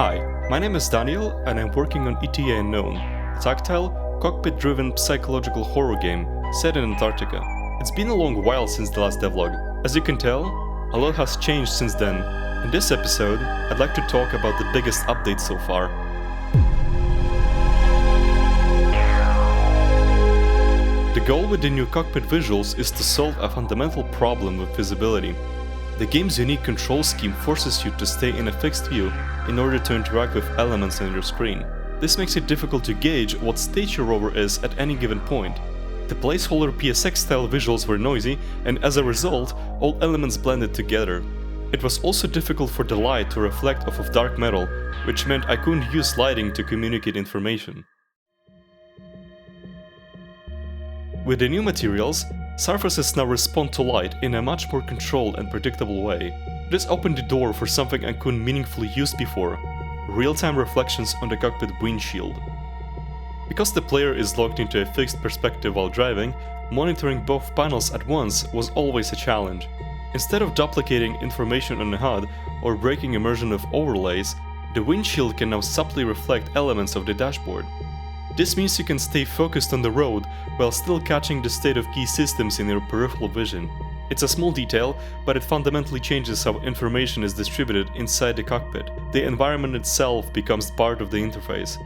Hi, my name is Daniel and I'm working on ETA Unknown, a tactile, cockpit-driven psychological horror game set in Antarctica. It's been a long while since the last devlog. As you can tell, a lot has changed since then. In this episode, I'd like to talk about the biggest updates so far. The goal with the new cockpit visuals is to solve a fundamental problem with visibility. The game's unique control scheme forces you to stay in a fixed view in order to interact with elements on your screen. This makes it difficult to gauge what stage your rover is at any given point. The placeholder PSX-style visuals were noisy, and as a result, all elements blended together. It was also difficult for the light to reflect off of dark metal, which meant I couldn't use lighting to communicate information. With the new materials, surfaces now respond to light in a much more controlled and predictable way. This opened the door for something I couldn't meaningfully use before: real-time reflections on the cockpit windshield. Because the player is locked into a fixed perspective while driving, monitoring both panels at once was always a challenge. Instead of duplicating information on the HUD or breaking immersion of overlays, the windshield can now subtly reflect elements of the dashboard. This means you can stay focused on the road while still catching the state of key systems in your peripheral vision. It's a small detail, but it fundamentally changes how information is distributed inside the cockpit. The environment itself becomes part of the interface.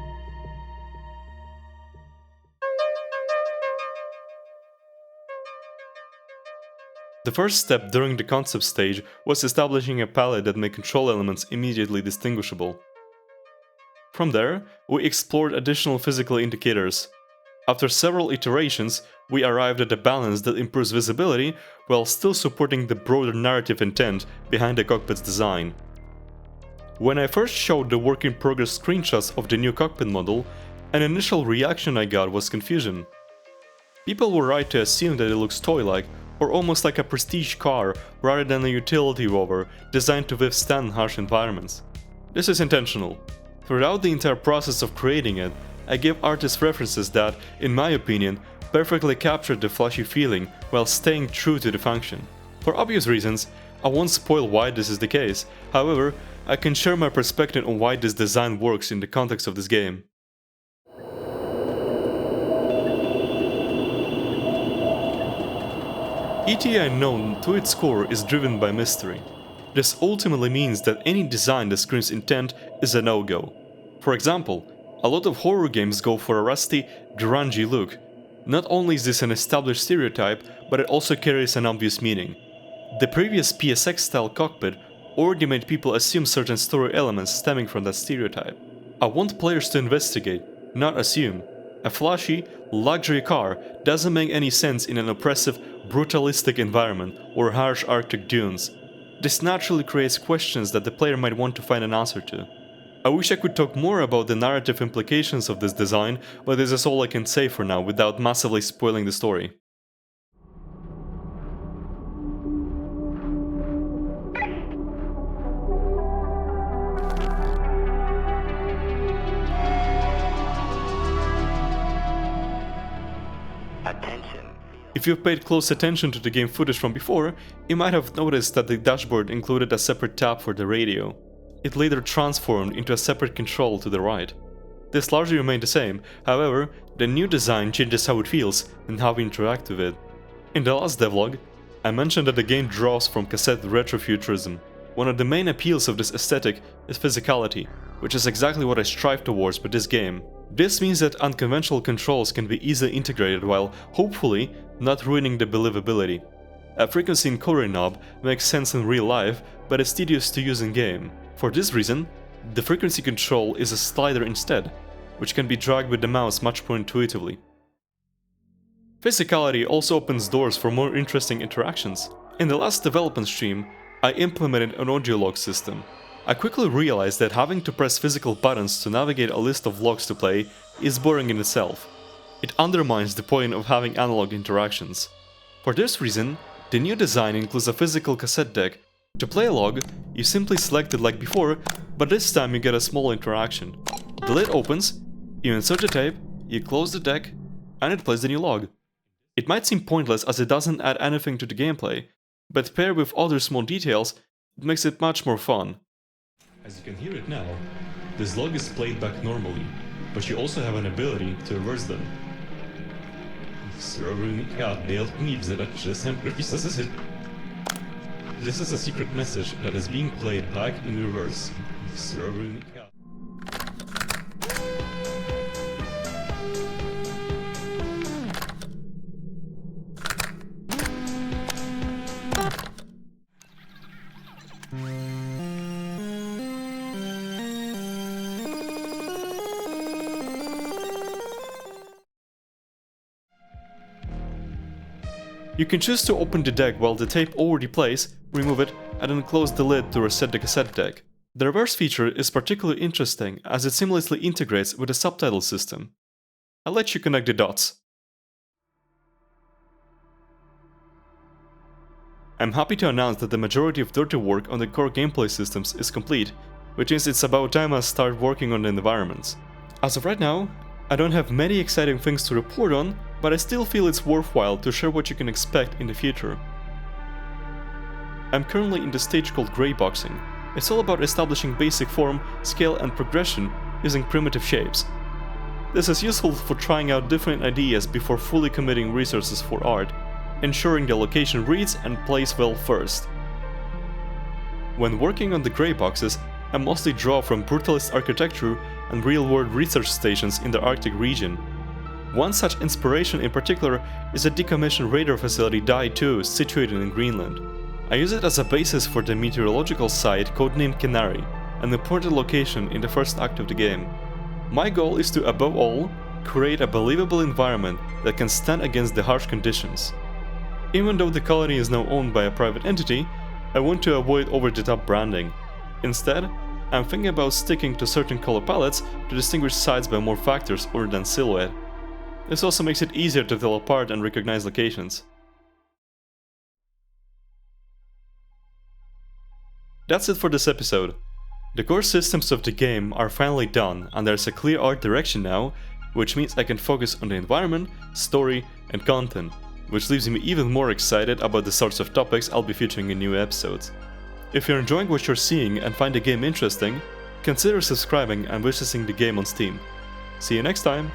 The first step during the concept stage was establishing a palette that made control elements immediately distinguishable. From there, we explored additional physical indicators. After several iterations, we arrived at a balance that improves visibility while still supporting the broader narrative intent behind the cockpit's design. When I first showed the work-in-progress screenshots of the new cockpit model, an initial reaction I got was confusion. People were right to assume that it looks toy-like or almost like a prestige car rather than a utility rover designed to withstand harsh environments. This is intentional. Throughout the entire process of creating it, I gave artists references that, in my opinion, perfectly captured the flashy feeling while staying true to the function. For obvious reasons, I won't spoil why this is the case, however, I can share my perspective on why this design works in the context of this game. ETA Unknown, to its core, is driven by mystery. This ultimately means that any design that screams intent is a no-go. For example, a lot of horror games go for a rusty, grungy look. Not only is this an established stereotype, but it also carries an obvious meaning. The previous PSX-style cockpit already made people assume certain story elements stemming from that stereotype. I want players to investigate, not assume. A flashy, luxury car doesn't make any sense in an oppressive, brutalistic environment or harsh Arctic dunes. This naturally creates questions that the player might want to find an answer to. I wish I could talk more about the narrative implications of this design, but this is all I can say for now without massively spoiling the story. If you've paid close attention to the game footage from before, you might have noticed that the dashboard included a separate tab for the radio. It later transformed into a separate control to the right. This largely remained the same, however, the new design changes how it feels and how we interact with it. In the last devlog, I mentioned that the game draws from cassette retrofuturism. One of the main appeals of this aesthetic is physicality, which is exactly what I strive towards with this game. This means that unconventional controls can be easily integrated while, hopefully, not ruining the believability. A frequency encoder knob makes sense in real life, but is tedious to use in game. For this reason, the frequency control is a slider instead, which can be dragged with the mouse much more intuitively. Physicality also opens doors for more interesting interactions. In the last development stream, I implemented an audio log system. I quickly realized that having to press physical buttons to navigate a list of logs to play is boring in itself. It undermines the point of having analog interactions. For this reason, the new design includes a physical cassette deck. To play a log, you simply select it like before, but this time you get a small interaction. The lid opens, you insert the tape, you close the deck, and it plays the new log. It might seem pointless as it doesn't add anything to the gameplay, but paired with other small details, it makes it much more fun. As you can hear it now, this log is played back normally, but you also have an ability to reverse them. This is a secret message that is being played back in reverse. You can choose to open the deck while the tape already plays, remove it, and then close the lid to reset the cassette deck. The reverse feature is particularly interesting as it seamlessly integrates with the subtitle system. I'll let you connect the dots. I'm happy to announce that the majority of dirty work on the core gameplay systems is complete, which means it's about time I start working on the environments. As of right now, I don't have many exciting things to report on, but I still feel it's worthwhile to share what you can expect in the future. I'm currently in the stage called grayboxing. It's all about establishing basic form, scale and progression using primitive shapes. This is useful for trying out different ideas before fully committing resources for art, ensuring the location reads and plays well first. When working on the gray boxes, I mostly draw from brutalist architecture and real-world research stations in the Arctic region. One such inspiration in particular is a decommissioned radar facility Die 2 situated in Greenland. I use it as a basis for the meteorological site codenamed Canary, an important location in the first act of the game. My goal is to, above all, create a believable environment that can stand against the harsh conditions. Even though the colony is now owned by a private entity, I want to avoid over-the-top branding. Instead, I'm thinking about sticking to certain color palettes to distinguish sites by more factors other than silhouette. This also makes it easier to tell apart and recognize locations. That's it for this episode. The core systems of the game are finally done and there's a clear art direction now, which means I can focus on the environment, story and content, which leaves me even more excited about the sorts of topics I'll be featuring in new episodes. If you're enjoying what you're seeing and find the game interesting, consider subscribing and purchasing the game on Steam. See you next time!